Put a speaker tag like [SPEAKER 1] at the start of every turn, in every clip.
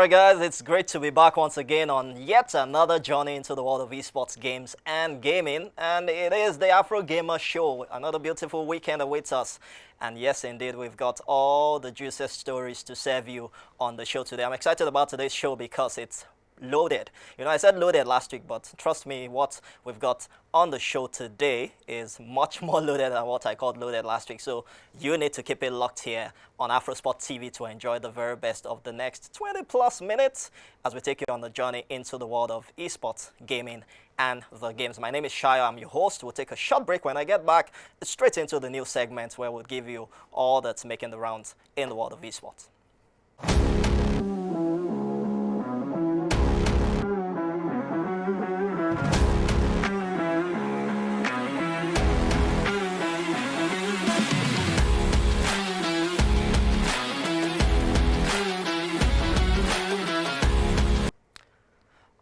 [SPEAKER 1] Alright guys, it's great to be back once again on yet another journey into the world of esports games and gaming, and it is the Afrogamer show. Another beautiful weekend awaits us, and yes indeed, we've got all the juiciest stories to serve you on the show today. I'm excited about today's show because it's loaded. You know, I said loaded last week, but trust me, what we've got on the show today is much more loaded than what I called loaded last week. So you need to keep it locked here on Afrosport TV to enjoy the very best of the next 20 plus minutes as we take you on the journey into the world of esports, gaming, and the games. My name is Shaya. I'm your host. We'll take a short break. When I get back, straight into the new segment where we'll give you all that's making the rounds in the world of esports.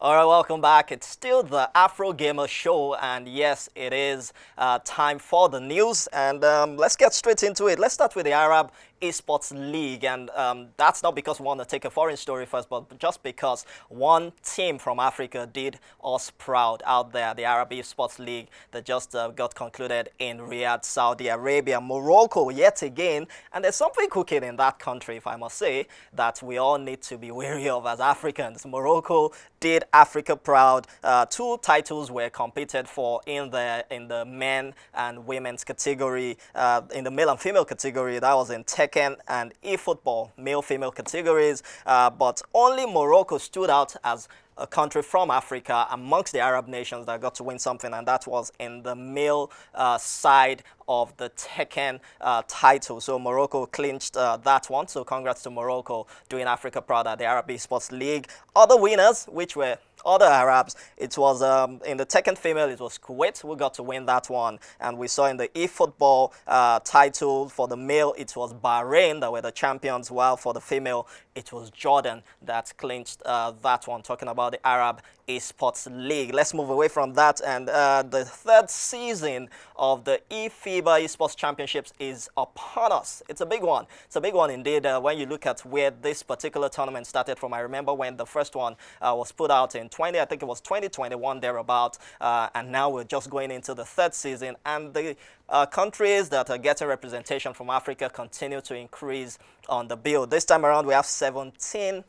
[SPEAKER 1] Alright, welcome back. It's still the Afrogamer show, and yes, it is time for the news, and let's get straight into it. Let's start with the Arab Esports League, and that's not because we want to take a foreign story first, but just because one team from Africa did us proud out there, the Arab Esports League that just got concluded in Riyadh, Saudi Arabia. Morocco yet again, and there's something cooking in that country, if I must say, that we all need to be wary of as Africans. Morocco did Africa proud. Two titles were competed for in the men and women's category, in the male and female category. That was in Tekken and eFootball, male-female categories, but only Morocco stood out as a country from Africa amongst the Arab nations that got to win something, and that was in the male side of the Tekken title. So Morocco clinched that one. So congrats to Morocco doing Africa proud at the Arab Esports League. Other winners, which were other Arabs, it was in the Tekken female, it was Kuwait who got to win that one. And we saw in the eFootball title for the male, it was Bahrain that were the champions, while for the female, it was Jordan that clinched that one, talking about the Arab Esports League. Let's move away from that, and the third season of the eFIBA Esports Championships is upon us. It's a big one. It's a big one indeed when you look at where this particular tournament started from. I remember when the first one was put out in I think it was 2021 thereabout, and now we're just going into the third season, and the countries that are getting representation from Africa continue to increase on the bill. This time around, we have 17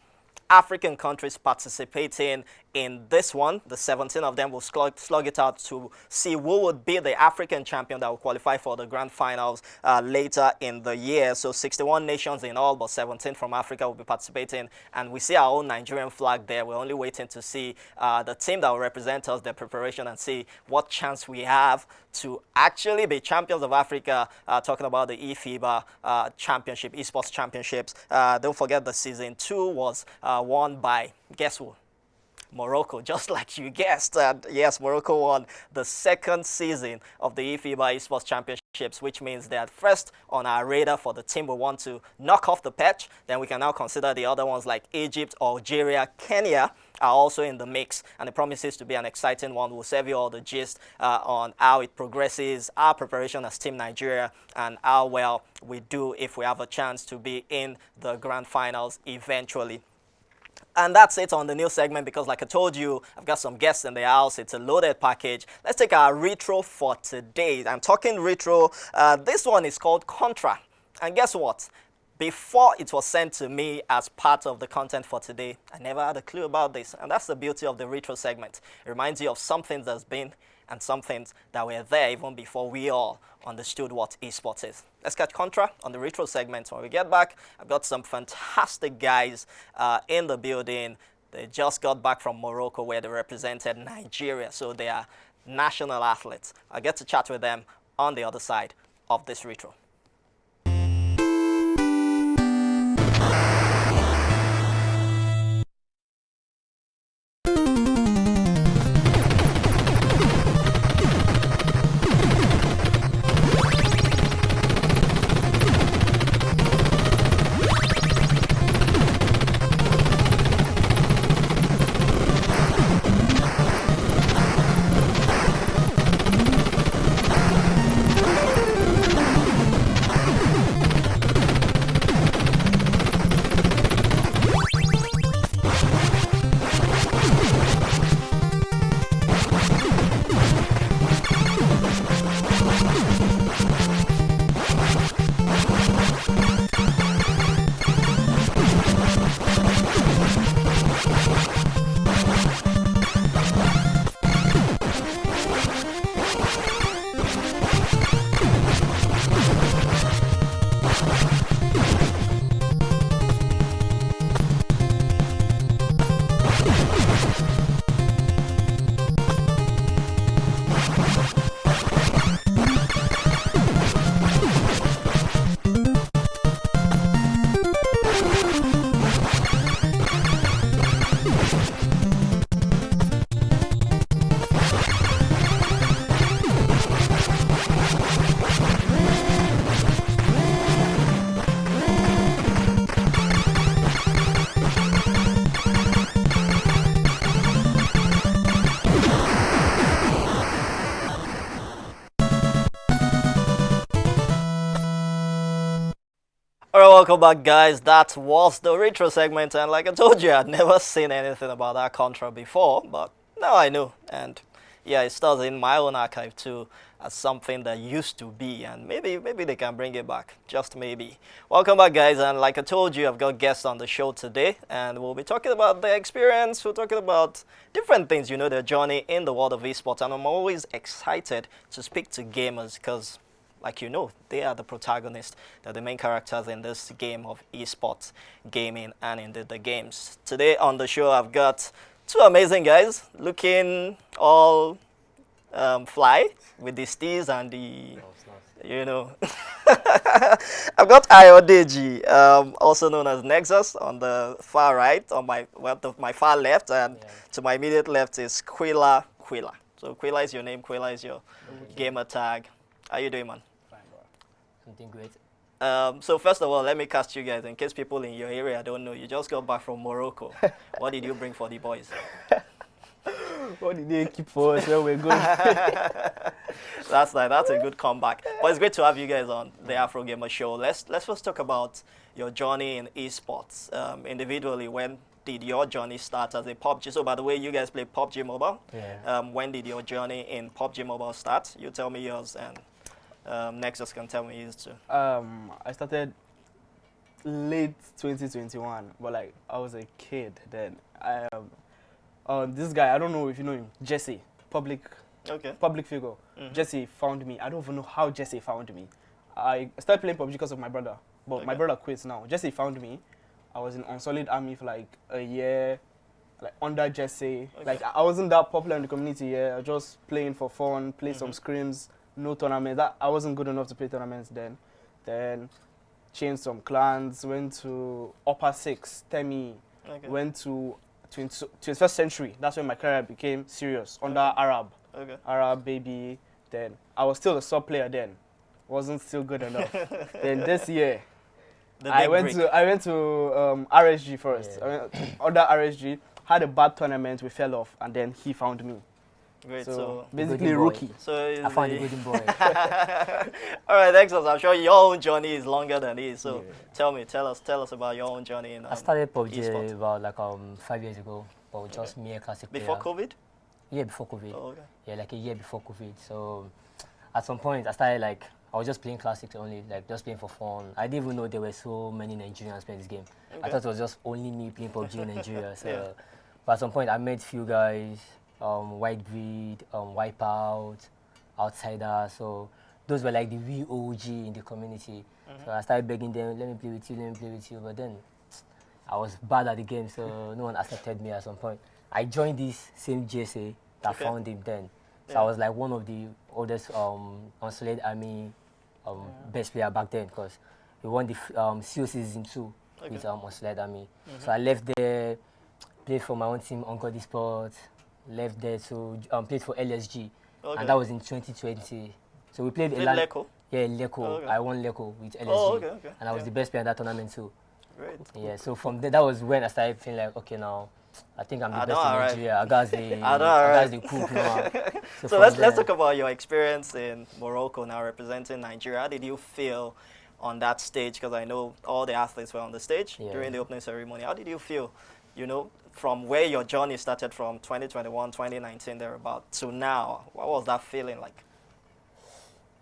[SPEAKER 1] African countries participating in this one. The 17 of them will slug it out to see who would be the African champion that will qualify for the grand finals later in the year. So 61 nations in all, but 17 from Africa will be participating, and we see our own Nigerian flag there. We're only waiting to see the team that will represent us, their preparation, and see what chance we have to actually be champions of Africa, talking about the eFIBA championship, esports championships. Don't forget the season 2 was won by, guess who? Morocco, just like you guessed. And yes, Morocco won the second season of the eFIBA Esports Championships, which means they're first on our radar for the team we want to knock off the patch. Then we can now consider the other ones like Egypt, Algeria, Kenya are also in the mix, and it promises to be an exciting one. We'll serve you all the gist on how it progresses, our preparation as Team Nigeria, and how well we do if we have a chance to be in the grand finals eventually. And that's it on the news segment, because like I told you, I've got some guests in the house. It's a loaded package. Let's take our retro for today. I'm talking retro. This one is called Contra. And guess what? Before it was sent to me as part of the content for today, I never had a clue about this. And that's the beauty of the retro segment. It reminds you of some things that's been and some things that were there even before we all understood what esports is. Let's catch Contra on the retro segment. When we get back, I've got some fantastic guys in the building. They just got back from Morocco, where they represented Nigeria, so they are national athletes. I'll get to chat with them on the other side of this retro. welcome back, guys. That was the retro segment, and like I told you, I'd never seen anything about that Contra before, but now I know. And yeah, it starts in my own archive too, as something that used to be, and maybe they can bring it back, just maybe. Welcome back, guys, and like I told you, I've got guests on the show today, and we'll be talking about their experience. We're talking about different things, their journey in the world of esports, and I'm always excited to speak to gamers because, like they are the protagonists. They're the main characters in this game of esports, gaming, and indeed the games. Today on the show, I've got two amazing guys looking all fly with the steez and the, I've got Ayodeji, also known as Nexus, on the far right, on my far left, and to my immediate left is Kwila. So Kwila is your name, Kwila is your gamer tag. How you doing, man?
[SPEAKER 2] Something great.
[SPEAKER 1] So first of all, let me cast you guys in case people in your area don't know. You just got back from Morocco. What did you bring for the boys?
[SPEAKER 3] What did they keep for us when we're going?
[SPEAKER 1] That's a good comeback. But it's great to have you guys on the Afrogamer show. Let's first talk about your journey in esports. Individually, when did your journey start as a Pubg? So by the way, you guys play Pubg Mobile.
[SPEAKER 3] Yeah.
[SPEAKER 1] When did your journey in Pubg Mobile start? You tell me yours, and Nexus can tell me his too.
[SPEAKER 3] I started late 2021, but like I was a kid then. This guy, I don't know if you know him, Jesse, public figure. Jesse found me. I don't even know how Jesse found me. I started playing PUBG because of my brother, but my brother quits now. Jesse found me. I was in Unsolid Army for like a year, like under Jesse. Like I wasn't that popular in the community. Yeah, I was just playing for fun, play some scrims, no tournaments. I wasn't good enough to play tournaments then. Then changed some clans, went to Upper 6, Temi, went to 21st Century. That's when my career became serious, under Arab. Arab baby. Then I was still a sub player then. Wasn't still good enough. Then this year, I went to RSG first. I went under RSG, had a bad tournament, we fell off, and then he found me.
[SPEAKER 1] Great,
[SPEAKER 3] so basically rookie.
[SPEAKER 1] So
[SPEAKER 2] I found the golden boy.
[SPEAKER 1] All right, Nexus, I'm sure your own journey is longer than his. So tell us about your own journey in
[SPEAKER 2] I started PUBG
[SPEAKER 1] esports.
[SPEAKER 2] about like 5 years ago, but just me a classic
[SPEAKER 1] Before
[SPEAKER 2] player.
[SPEAKER 1] COVID?
[SPEAKER 2] Yeah, before COVID.
[SPEAKER 1] Oh, okay.
[SPEAKER 2] Yeah, like a year before COVID. So at some point, I started like I was just playing classics only, like just playing for fun. I didn't even know there were so many Nigerians playing this game. I thought it was just only me playing PUBG in Nigeria. So, but at some point, I met few guys. White Breed, Wipeout, Outsider. So those were like the real OG in the community. So I started begging them, let me play with you. But then I was bad at the game, so no one accepted me at some point. I joined this same JSA that found him then. So I was like one of the oldest Unsolid Army best player back then because we won the CO Season 2 with Unsolid Army. So I left there, played for my own team, Arab Esports. Left there to played for LSG, and that was in 2020. So we played
[SPEAKER 1] Leco?
[SPEAKER 2] Yeah, Leco. I won Leco with LSG, and I was the best player in that tournament too.
[SPEAKER 1] Great.
[SPEAKER 2] Yeah, so from there, that was when I started feeling like, okay, now I think I'm the best in Nigeria. I got the cool now.
[SPEAKER 1] So let's talk about your experience in Morocco now, representing Nigeria. How did you feel on that stage? Because I know all the athletes were on the stage during the opening ceremony. How did you feel? From where your journey started from 2021, 2019, thereabout, to now, what was that feeling like?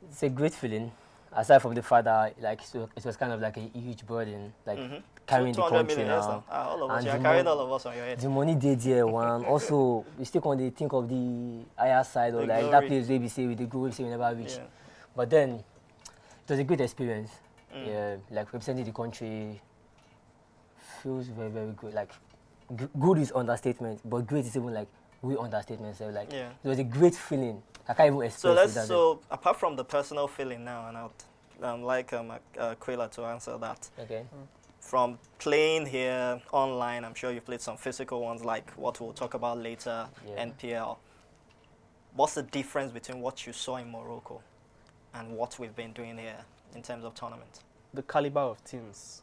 [SPEAKER 2] It's a great feeling. Aside from the fact that it was kind of like a huge burden, like carrying the country now.
[SPEAKER 1] All of us, you're carrying all of us on your head.
[SPEAKER 2] The money did here, one. Also, we still can't think of the higher side or like that place where we say with the goal, say we never reach. But then, it was a good experience. Yeah, like representing the country feels very, very good. Like, good is understatement, but great is even like we understatement. So like it was a great feeling. I can't even express it.
[SPEAKER 1] So apart from the personal feeling now, and I'd like Kwila to answer that.
[SPEAKER 2] Okay.
[SPEAKER 1] From playing here online, I'm sure you played some physical ones like what we'll talk about later, NPL. What's the difference between what you saw in Morocco and what we've been doing here in terms of tournaments?
[SPEAKER 3] The caliber of teams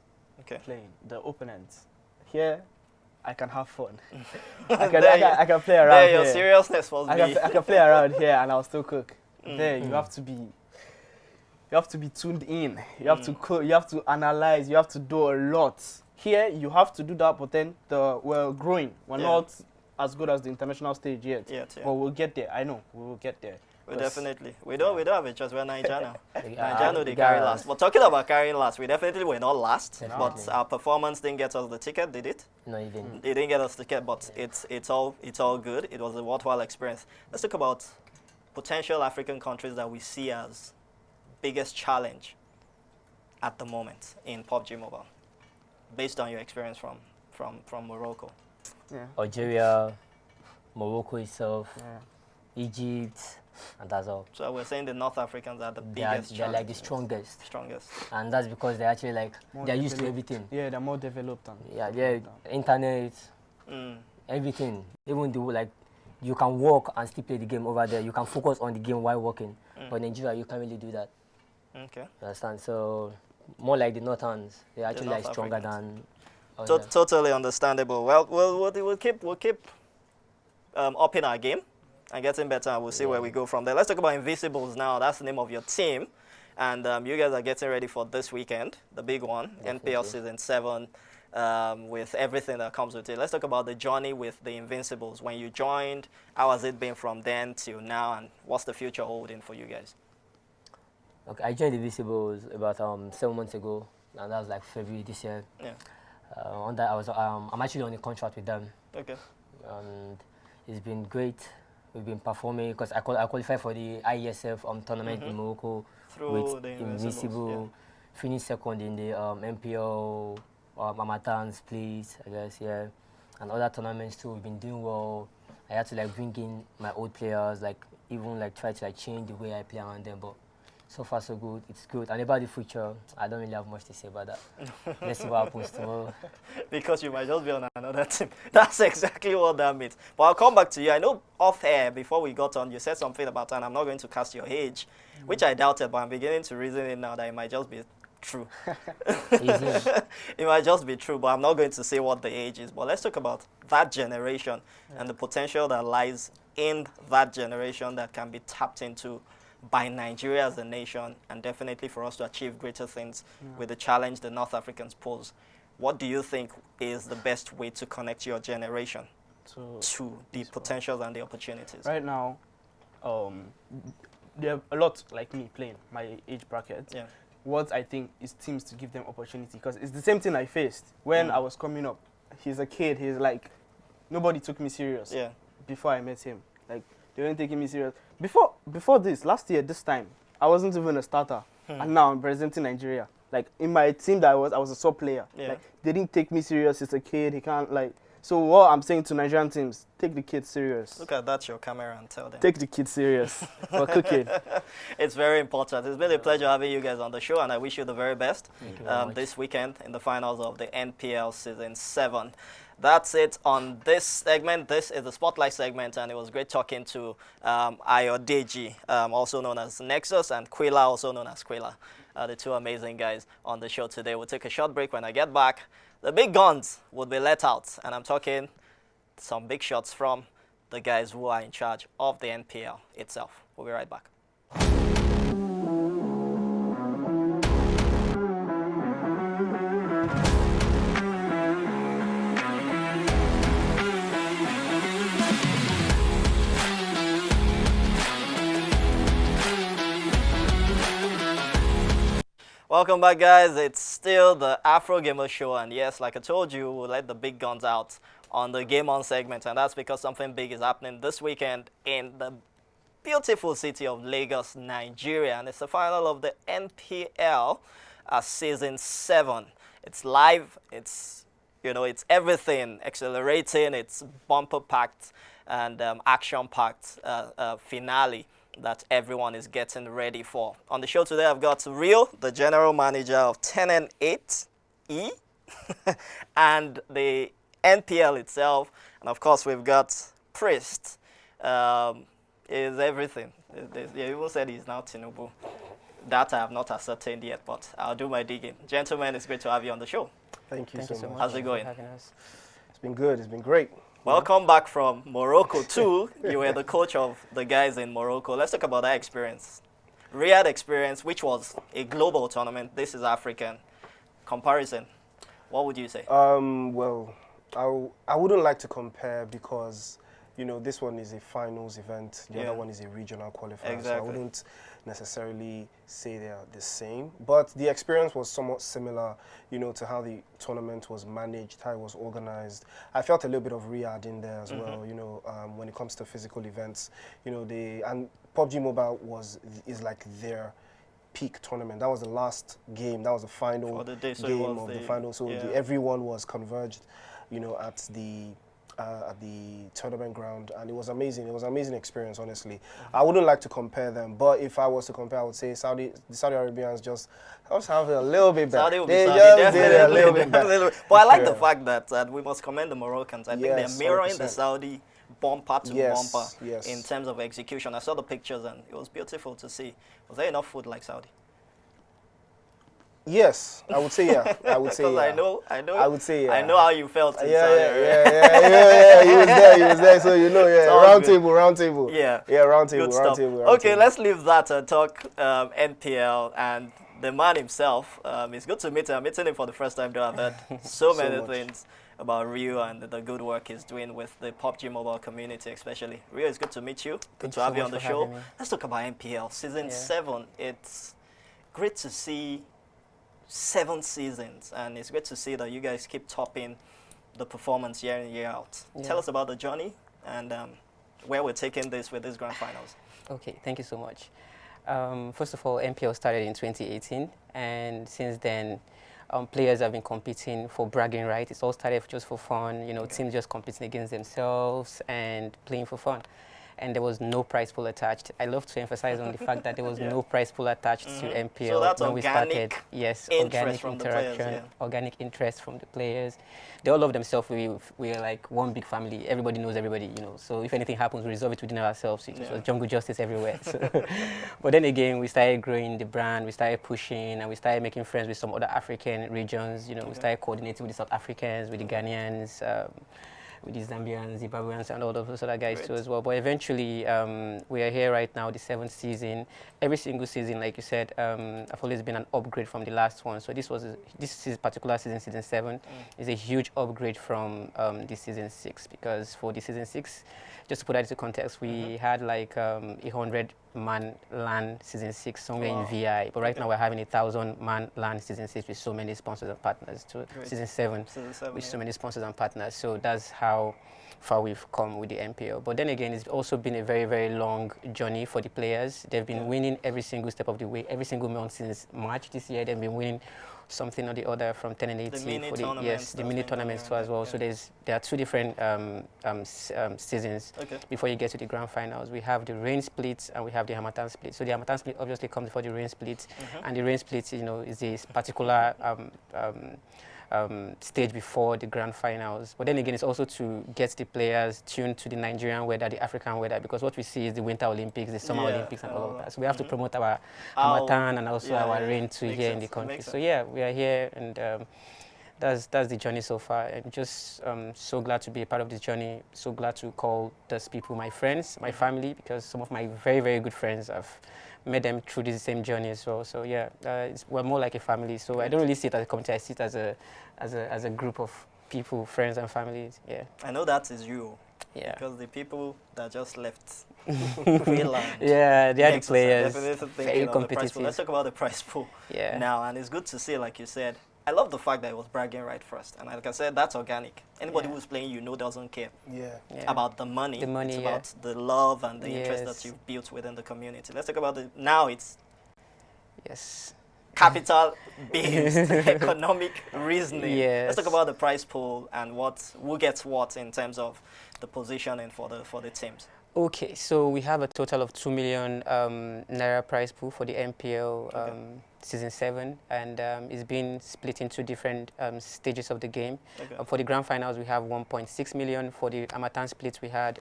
[SPEAKER 3] playing, the opponents. Here, I can have fun. I can play around
[SPEAKER 1] there
[SPEAKER 3] here.
[SPEAKER 1] Your seriousness was
[SPEAKER 3] I can play around here and I'll still cook. There, you have to be you have to be tuned in. You have to you have to analyze. You have to do a lot. Here, you have to do that, but then we're growing. We're not as good as the international stage yet. But we'll get there. I know we will get there.
[SPEAKER 1] We definitely. We don't have a choice. We're Nigeria. Nigeria, they carry last. But talking about carrying last, we definitely were not last.
[SPEAKER 2] Definitely.
[SPEAKER 1] But our performance didn't get us the ticket, did it?
[SPEAKER 2] No, it didn't.
[SPEAKER 1] It didn't get us the ticket, but it's all good. It was a worthwhile experience. Let's talk about potential African countries that we see as biggest challenge at the moment in PUBG Mobile, based on your experience from Morocco.
[SPEAKER 3] Yeah.
[SPEAKER 2] Algeria, Morocco itself, Egypt, and that's all.
[SPEAKER 1] So we're saying the North Africans are the biggest.
[SPEAKER 2] They're like the strongest.
[SPEAKER 1] Strongest.
[SPEAKER 2] And that's because they're actually like,
[SPEAKER 3] More
[SPEAKER 2] they're used to
[SPEAKER 3] developed.
[SPEAKER 2] everything.
[SPEAKER 3] Yeah, they're more developed.
[SPEAKER 2] Internet, everything. Even though like, you can work and still play the game over there. You can focus on the game while working. But in Nigeria, you can't really do that.
[SPEAKER 1] Okay.
[SPEAKER 2] You understand? So, more like the Northerns. They're actually like
[SPEAKER 1] North
[SPEAKER 2] stronger
[SPEAKER 1] Africans.
[SPEAKER 2] than...
[SPEAKER 1] Totally understandable. Well, we'll keep upping our game and getting better, and we'll see where we go from there. Let's talk about Invincibles now. That's the name of your team. And you guys are getting ready for this weekend, the big one,
[SPEAKER 2] Definitely.
[SPEAKER 1] NPL Season 7, with everything that comes with it. Let's talk about the journey with the Invincibles. When you joined, how has it been from then till now, and what's the future holding for you guys?
[SPEAKER 2] Okay, I joined Invincibles about 7 months ago, and that was like February this year.
[SPEAKER 1] Yeah.
[SPEAKER 2] On that, I'm actually on a contract with them.
[SPEAKER 1] Okay.
[SPEAKER 2] And it's been great. We've been performing because I qualified for the IESF tournament in Morocco
[SPEAKER 1] Through
[SPEAKER 2] with
[SPEAKER 1] the
[SPEAKER 2] Invincible, finished second in the MPL Amateur Split, I guess, and other tournaments too. We've been doing well. I had to like bring in my old players, like even like try to like change the way I play around them, but so far so good. It's good. And about the future, I don't really have much to say about that. Let's see what happens tomorrow.
[SPEAKER 1] Because you might just be on another team. That's exactly what that means. But I'll come back to you. I know off air, before we got on, you said something about, and I'm not going to cast your age, which I doubted, but I'm beginning to reason it now that it might just be true. It might just be true, but I'm not going to say what the age is. But let's talk about that generation and the potential that lies in that generation that can be tapped into by Nigeria as a nation, and definitely for us to achieve greater things with the challenge the North Africans pose. What do you think is the best way to connect your generation to the potentials and the opportunities?
[SPEAKER 3] Right now, there are a lot like me playing my age bracket.
[SPEAKER 1] Yeah.
[SPEAKER 3] What I think is teams to give them opportunity, because it's the same thing I faced when I was coming up. He's a kid. He's like, nobody took me serious.
[SPEAKER 1] Yeah.
[SPEAKER 3] Before I met him, like they weren't taking me serious. Before this, last year, this time, I wasn't even a starter, and now I'm representing Nigeria. Like in my team that I was a sub player.
[SPEAKER 1] Yeah.
[SPEAKER 3] Like they didn't take me serious. He's a kid. He can't like. So what I'm saying to Nigerian teams, take the kid serious.
[SPEAKER 1] Look at that, your camera, and tell them.
[SPEAKER 3] Take the kid serious for cooking.
[SPEAKER 1] It's very important. It's been a pleasure having you guys on the show, and I wish you the very best
[SPEAKER 2] Thank you very much.
[SPEAKER 1] this weekend in the finals of the NPL Season 7. That's it on this segment. This is the Spotlight segment, and it was great talking to Ayodeji, also known as Nexus, and Kwila, also known as Kwila, the two amazing guys on the show today. We'll take a short break. When I get back, the big guns will be let out, and I'm talking some big shots from the guys who are in charge of the NPL itself. We'll be right back. Welcome back, guys. It's still the Afrogamer show, and yes, like I told you, we'll let the big guns out on the Game On segment, and that's because something big is happening this weekend in the beautiful city of Lagos, Nigeria, and it's the final of the NPL Season 7. It's live, it's everything, accelerating, it's bumper-packed and action-packed finale that everyone is getting ready for. On the show today, I've got Real, the general manager of 10&8E, and the NPL itself, and of course we've got Priest. Is everything. They even said he's now Tinubu. That I have not ascertained yet, but I'll do my digging. Gentlemen, it's great to have you on the show.
[SPEAKER 4] Thank you so much.
[SPEAKER 1] How's it going?
[SPEAKER 4] It's been good. It's been great.
[SPEAKER 1] Welcome back from Morocco too. You were the coach of the guys in Morocco. Let's talk about that experience. Riyadh experience, which was a global tournament. This is African. Comparison, what would you say?
[SPEAKER 4] Well, I wouldn't like to compare because, you know, this one is a finals event. The other one is a regional qualifier.
[SPEAKER 1] Exactly.
[SPEAKER 4] So I wouldn't necessarily say they are the same. But the experience was somewhat similar, you know, to how the tournament was managed, how it was organized. I felt a little bit of Riyadh in there as well, you know, when it comes to physical events. You know, and Pubg Mobile is like their peak tournament. That was the last game. That was the final game of the final. So everyone was converged, you know, at the tournament ground, and it was amazing. It was an amazing experience, honestly. I wouldn't like to compare them, but if I was to compare, I would say the Saudi Arabians just have a little bit better. They just did a little bit better.
[SPEAKER 1] But I like the fact that we must commend the Moroccans. I think they're mirroring 100%. The Saudi bumper to bumper in terms of execution. I saw the pictures and it was beautiful to see. Was there enough food like Saudi?
[SPEAKER 4] Yes, I would say yeah. I would say yeah.
[SPEAKER 1] I
[SPEAKER 4] would say yeah.
[SPEAKER 1] I know how you felt in Saudi.
[SPEAKER 4] Yeah. He was there. So you know, round table.
[SPEAKER 1] Yeah,
[SPEAKER 4] round table.
[SPEAKER 1] Okay, let's leave that and talk NPL and the man himself. It's good to meet him. I'm meeting him for the first time. Though I've heard so many things about Rio and the good work he's doing with the Pubg Mobile community, especially. Rio, it's good to meet you. Good to have you on the show. Let's talk about NPL season 7. It's great to see 7 seasons, and it's great to see that you guys keep topping the performance year in, year out. Tell us about the journey and where we're taking this with these grand finals.
[SPEAKER 5] Okay, thank you so much. First of all, NPL started in 2018, and since then, players have been competing for bragging rights. It's all started just for fun, you know, teams just competing against themselves and playing for fun. And there was no prize pool attached. I love to emphasize on the fact that there was no prize pool attached to NPL
[SPEAKER 1] so that's
[SPEAKER 5] when we started. Yes, organic interaction,
[SPEAKER 1] players,
[SPEAKER 5] organic interest from the players. They all love themselves. We're like one big family. Everybody knows everybody, you know. So if anything happens, we resolve it within ourselves. It was jungle justice everywhere. So but then again, we started growing the brand. We started pushing, and we started making friends with some other African regions. You know, we started coordinating with the South Africans, with the Ghanaians. With the Zambians, Zimbabweans, and all of those other guys too as well. But eventually, we are here right now, the 7th season. Every single season, like you said, I've always been an upgrade from the last one. So this particular season 7, is a huge upgrade from the season 6, because for the season 6, just to put that into context, we had like 100-man LAN season 6 somewhere in VI, but right now we're having 1,000-man LAN season 6 with so many sponsors and partners. To season 7 with so many sponsors and partners. So that's how far we've come with the NPL. But then again, it's also been a very, very long journey for the players. They've been winning every single step of the way, every single month since March this year. They've been winning something or the other from 10 and 18 for the mini tournaments too as well. So there are 2 different seasons before you get to the grand finals. We have the rain split and we have the Hamatan split. So the Hamatan split obviously comes before the rain split, and the rain split, you know, is a particular stage before the grand finals. But then again, it's also to get the players tuned to the Nigerian weather, the African weather, because what we see is the Winter Olympics, the Summer Olympics, and all of that. So we have to promote our Hamatan and also our rain too here in the country. So yeah, we are here, and that's the journey so far. I'm just so glad to be a part of this journey. So glad to call those people my friends, my family, because some of my very, very good friends I've met them through this same journey as well. So yeah, we're more like a family. So I don't really see it as a community. I see it as a group of people, friends and families. Yeah.
[SPEAKER 1] I know that is you.
[SPEAKER 5] Yeah.
[SPEAKER 1] Because the people that just left Kwila.
[SPEAKER 5] Yeah, they are the players.
[SPEAKER 1] Very competitive. Let's talk about the prize pool now. And it's good to see, like you said, I love the fact that it was bragging right first. And like I said, that's organic. Anybody who's playing, you know, doesn't care about the money. It's about the love and the interest that you've built within the community. Let's talk about now it's capital-based economic reasoning. Let's talk about the prize pool and who gets what in terms of the positioning for the teams.
[SPEAKER 5] Okay, so we have a total of 2 million naira prize pool for the NPL season 7, and it's been split into different stages of the game.
[SPEAKER 1] Okay.
[SPEAKER 5] For the grand finals, we have 1.6 million. For the Amatan split, we had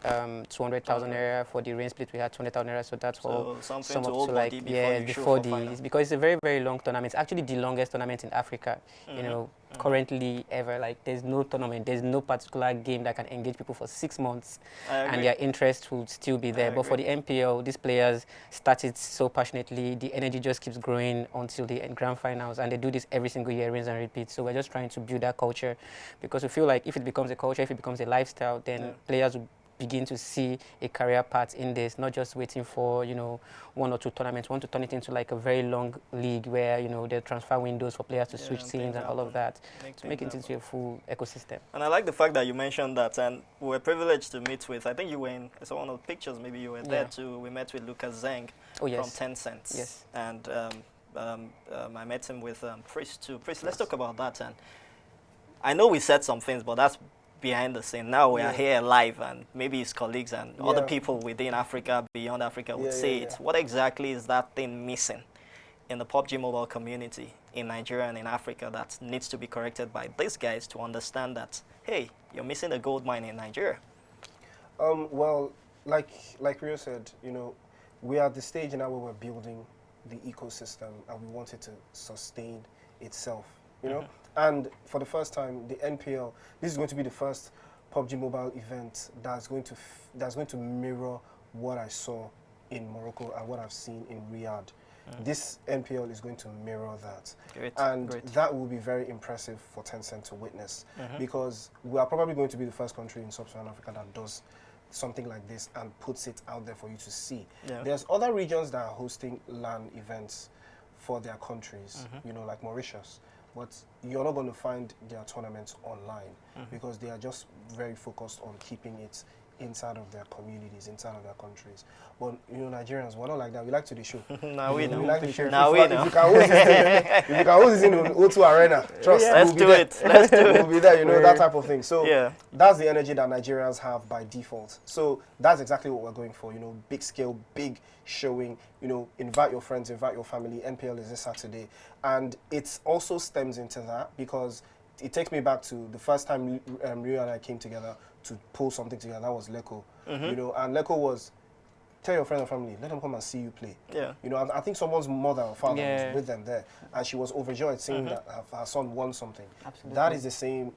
[SPEAKER 5] 200,000 naira. For the rain split, we had 200,000 naira. So that's all
[SPEAKER 1] something
[SPEAKER 5] sum
[SPEAKER 1] to
[SPEAKER 5] up to like before the because it's a very, very long tournament. It's actually the longest tournament in Africa. You know, currently ever. Like there's no tournament, there's no particular game that can engage people for 6 months, and their interest will still be there. But for the MPL, these players started so passionately. The energy just keeps growing until the grand finals, and they do this every single year, rinse and repeat. So we're just trying to build that culture, because we feel like if it becomes a culture, if it becomes a lifestyle, then players will begin to see a career path in this, not just waiting for, you know, 1 or 2 tournaments. We want to turn it into like a very long league where, you know, there are transfer windows for players to switch teams and all of that, to make it into a full ecosystem.
[SPEAKER 1] And I like the fact that you mentioned that, and we were privileged to meet with, I think you were in, I saw one of the pictures, maybe you were there too. We met with Lucas Zeng from Tencent.
[SPEAKER 5] Yes.
[SPEAKER 1] And I met him with Priest too. Priest, let's talk about that. And I know we said some things, but that's behind the scene. Now we are here live, and maybe his colleagues and other people within Africa, beyond Africa, would say it. What exactly is that thing missing in the Pubg Mobile community in Nigeria and in Africa that needs to be corrected by these guys to understand that, hey, you're missing a gold mine in Nigeria?
[SPEAKER 4] Well, like Rio said, you know, we are at the stage now where we're building the ecosystem, and we want it to sustain itself, you know. And for the first time, the NPL, this is going to be the first Pubg Mobile event that's going to mirror what I saw in Morocco and what I've seen in Riyadh. This NPL is going to mirror that. That will be very impressive for Tencent to witness, because we are probably going to be the first country in Sub-Saharan Africa that does something like this and puts it out there for you to see. There's other regions that are hosting LAN events for their countries, you know, like Mauritius. But you're not going to find their tournaments online, because they are just very focused on keeping it inside of their communities, inside of their countries. But you know, Nigerians, we're not like that. We like to the show.
[SPEAKER 1] Now we know.
[SPEAKER 4] We like to show.
[SPEAKER 1] Now we know.
[SPEAKER 4] If you can host this in O2 Arena, trust.
[SPEAKER 1] Let's do it. Let's do it.
[SPEAKER 4] We'll be there. You know, that type of thing. So that's the energy that Nigerians have by default. So that's exactly what we're going for. You know, big scale, big showing. You know, invite your friends, invite your family. NPL is this Saturday, and it also stems into that, because it takes me back to the first time Rio and I came together to pull something together. That was Leko, you know, and Leko was, tell your friends and family, let them come and see you play. You know, I think someone's mother or father was with them there, and she was overjoyed seeing that her son won something. That is the same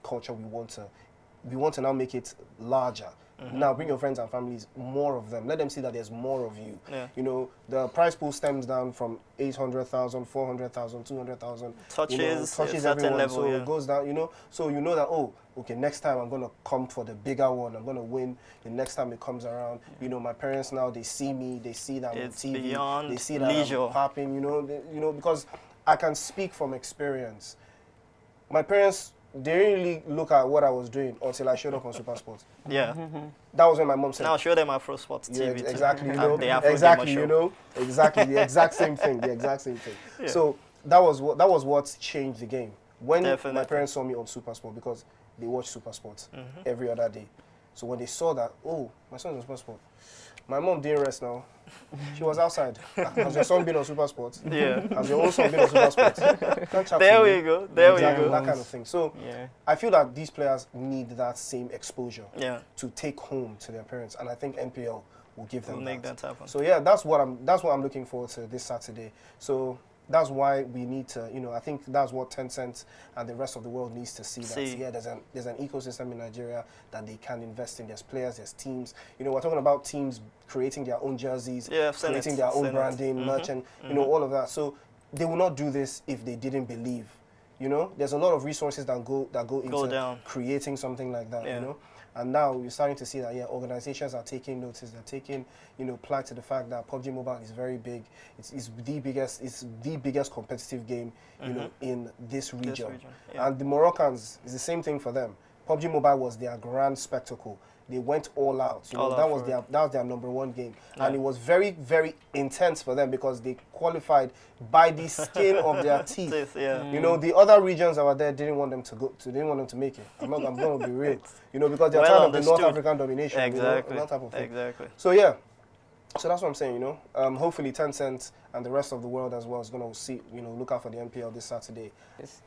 [SPEAKER 4] culture we want to now make it larger. Now bring your friends and families, more of them. Let them see that there's more of you. You know, the prize pool stems down from 800,000, 400,000, 200,000.
[SPEAKER 1] Touches
[SPEAKER 4] everyone.
[SPEAKER 1] Level,
[SPEAKER 4] so it goes down, you know. So you know that, oh, okay, next time I'm going to come for the bigger one. I'm going to win the next time it comes around. You know, my parents now, they see me, they see that
[SPEAKER 1] it's
[SPEAKER 4] on TV.
[SPEAKER 1] Beyond
[SPEAKER 4] they see that
[SPEAKER 1] leisure.
[SPEAKER 4] I'm popping, you know, because I can speak from experience. My parents, they didn't really look at what I was doing until I showed up on Super Sports. That was when my mom said,
[SPEAKER 1] now show them Afro Sports TV.
[SPEAKER 4] Exactly, you know,
[SPEAKER 1] the
[SPEAKER 4] exactly, you know, exactly, the exact same thing, the exact same thing. So that was what changed the game. When my parents saw me on Super Sport, because they watch Super Sports every other day. So when they saw that, oh, my son's on Super Sport, my mom didn't rest now. She was outside. Has your son been on Super Sports? Has your own son been on Super Sports?
[SPEAKER 1] There we go. There we go.
[SPEAKER 4] That kind of thing. So I feel that these players need that same exposure to take home to their parents, and I think NPL will give them
[SPEAKER 1] make that happen.
[SPEAKER 4] So yeah, that's what I'm looking forward to this Saturday. So that's why we need to, you know, I think that's what Tencent and the rest of the world needs to see. That there's an ecosystem in Nigeria that they can invest in. There's players, there's teams. You know, we're talking about teams creating their own jerseys, creating their own branding, merch, and you know, all of that. So they will not do this if they didn't believe. You know, there's a lot of resources that go into creating something like that. You know. And now we're starting to see that, organizations are taking notice. They're taking, you know, plight to the fact that Pubg Mobile is very big. It's the biggest competitive game, you know, in this region. And the Moroccans, it's the same thing for them. Pubg Mobile was their grand spectacle. They went all out. You know, that was their #1 game, and it was very, very intense for them because they qualified by the skin of their teeth. You know, the other regions that were there didn't want them to make it. I'm going to be real. You know, because they're tired of the North African domination.
[SPEAKER 1] Exactly.
[SPEAKER 4] You know, that type of thing.
[SPEAKER 1] Exactly.
[SPEAKER 4] So yeah, So that's what I'm saying, you know. Hopefully Tencent and the rest of the world as well is going to see, you know, look out for the NPL this Saturday.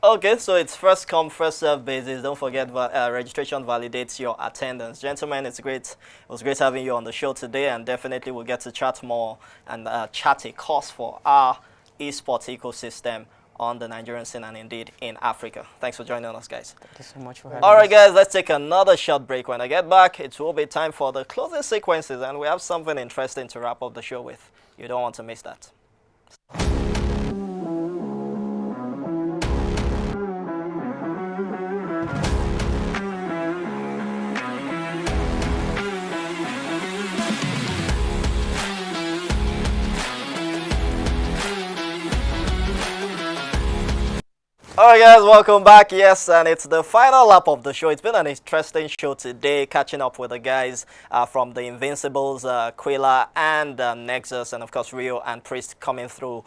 [SPEAKER 1] Okay, so it's first come, first serve basis. Don't forget, registration validates your attendance. Gentlemen, it's great. It was great having you on the show today, and definitely we'll get to chat more and chat a course for our esports ecosystem on the Nigerian scene and indeed in Africa. Thanks for joining us, guys.
[SPEAKER 5] Thank you so much for having
[SPEAKER 1] All right,
[SPEAKER 5] us.
[SPEAKER 1] guys, let's take another short break. When I get back, it will be time for the closing sequences, and we have something interesting to wrap up the show with. You don't want to miss that. Alright guys, welcome back. Yes, and it's the final lap of the show. It's been an interesting show today, catching up with the guys from the Invincibles, Kwila and Nexus, and of course Rio and Priest coming through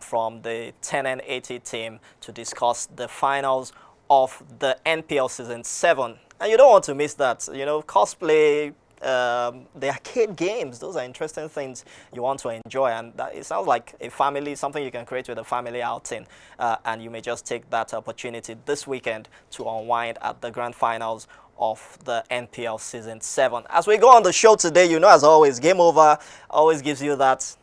[SPEAKER 1] from the 10N80 team to discuss the finals of the NPL Season 7. And you don't want to miss that, you know, cosplay, the arcade games, those are interesting things you want to enjoy, and that, it sounds like a family, something you can create with a family outing, and you may just take that opportunity this weekend to unwind at the grand finals of the NPL Season 7. As we go on the show today, you know, as always, Game Over always gives you that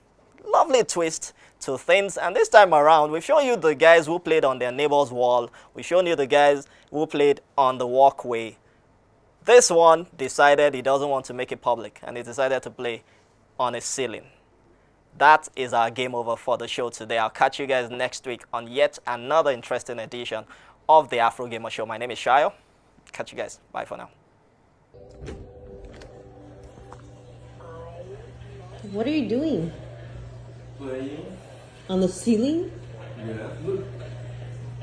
[SPEAKER 1] lovely twist to things, and this time around we've shown you the guys who played on their neighbor's wall, we've shown you the guys who played on the walkway. This one decided he doesn't want to make it public, and he decided to play on a ceiling. That is our Game Over for the show today. I'll catch you guys next week on yet another interesting edition of the Afrogamer Show. My name is Shayo. Catch you guys. Bye for now.
[SPEAKER 6] What are you doing?
[SPEAKER 7] Playing.
[SPEAKER 6] On the ceiling?
[SPEAKER 7] Yeah. Look,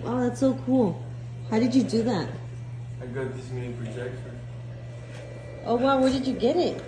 [SPEAKER 6] Wow, that's so cool. How did you do that?
[SPEAKER 7] I got this mini projector.
[SPEAKER 6] Oh wow, where did you get it?